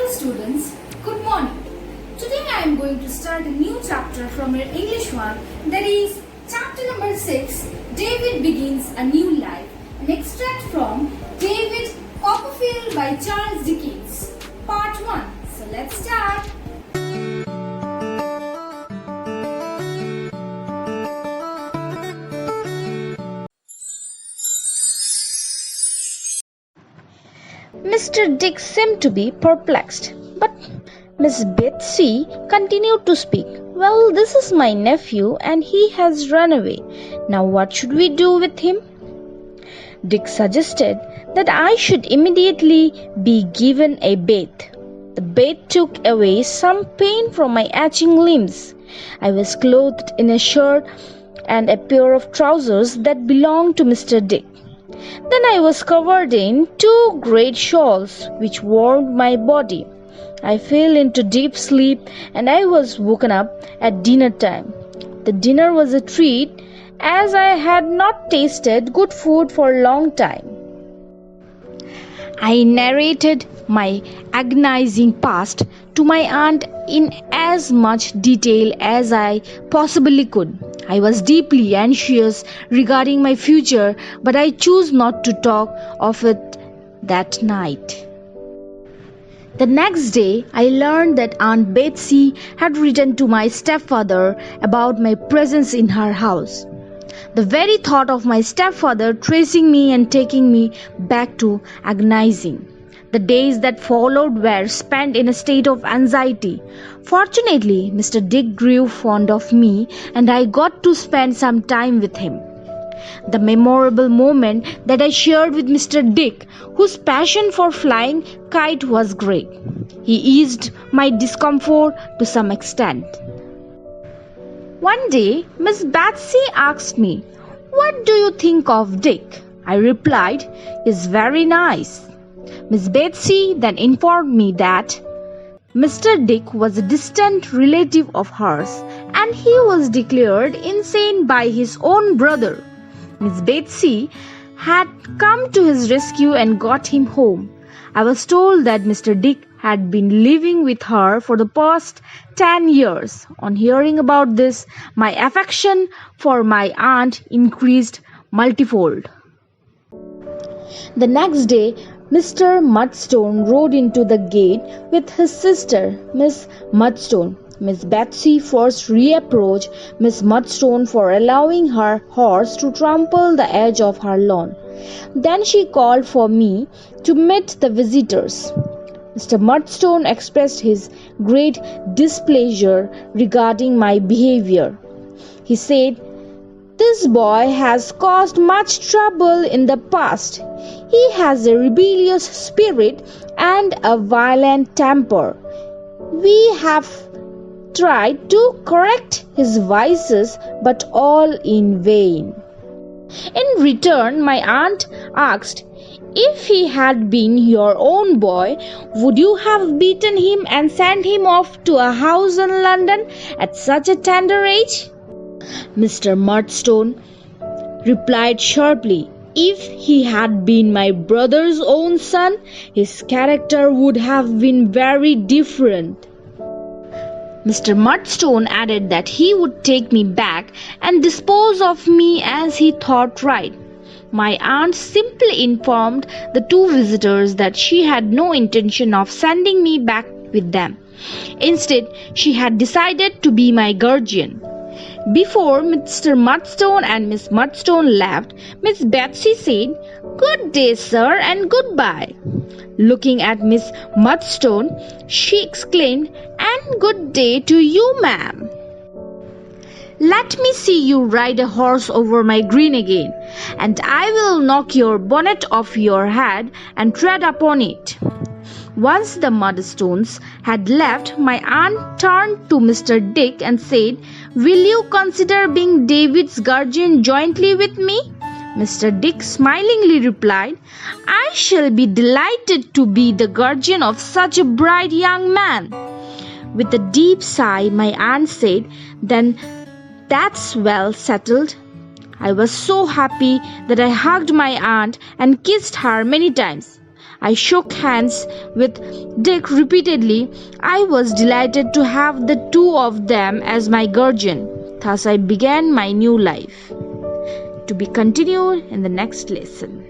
Hello students, good morning. Today I am going to start a new chapter from your English one, that is chapter number 6, David Begins a New Life, an extract from David Copperfield by Charles Dickens, part 1. So let's start. Mr. Dick seemed to be perplexed, but Miss Betsy continued to speak. "Well, this is my nephew and he has run away. Now what should we do with him?" Dick suggested that I should immediately be given a bath. The bath took away some pain from my aching limbs. I was clothed in a shirt and a pair of trousers that belonged to Mr. Dick. Then I was covered in 2 great shawls which warmed my body. I fell into deep sleep and I was woken up at dinner time. The dinner was a treat, as I had not tasted good food for a long time. I narrated my agonizing past to my aunt in as much detail as I possibly could. I was deeply anxious regarding my future, but I chose not to talk of it that night. The next day, I learned that Aunt Betsy had written to my stepfather about my presence in her house. The very thought of my stepfather tracing me and taking me back to agonizing. The days that followed were spent in a state of anxiety. Fortunately, Mr. Dick grew fond of me and I got to spend some time with him. The memorable moment that I shared with Mr. Dick, whose passion for flying kite was great. He eased my discomfort to some extent. One day, Miss Betsy asked me, "What do you think of Dick?" I replied, "He's very nice." Miss Betsy then informed me that Mr. Dick was a distant relative of hers and he was declared insane by his own brother. Miss Betsy had come to his rescue and got him home. I was told that Mr. Dick had been living with her for the past 10 years. On hearing about this, my affection for my aunt increased multifold. The next day, Mr. Murdstone rode into the gate with his sister, Miss Murdstone. Miss Betsy first reproached Miss Murdstone for allowing her horse to trample the edge of her lawn. Then she called for me to meet the visitors. Mr. Murdstone expressed his great displeasure regarding my behavior. He said, "This boy has caused much trouble in the past. He has a rebellious spirit and a violent temper. We have tried to correct his vices, but all in vain." In return, my aunt asked, "If he had been your own boy, would you have beaten him and sent him off to a house in London at such a tender age?" Mr. Murdstone replied sharply, "If he had been my brother's own son, his character would have been very different." Mr. Murdstone added that he would take me back and dispose of me as he thought right. My aunt simply informed the 2 visitors that she had no intention of sending me back with them. Instead, she had decided to be my guardian. Before Mr. Murdstone and Miss Murdstone left, Miss Betsy said, "Good day, sir, and goodbye." Looking at Miss Murdstone, she exclaimed, "And good day to you, ma'am. Let me see you ride a horse over my green again, and I will knock your bonnet off your head and tread upon it." Once the Murdstones had left, my aunt turned to Mr. Dick and said, "Will you consider being David's guardian jointly with me?" Mr. Dick smilingly replied, "I shall be delighted to be the guardian of such a bright young man." With a deep sigh, my aunt said, "Then that's well settled." I was so happy that I hugged my aunt and kissed her many times. I shook hands with Dick repeatedly. I was delighted to have the two of them as my guardian. Thus I began my new life. To be continued in the next lesson.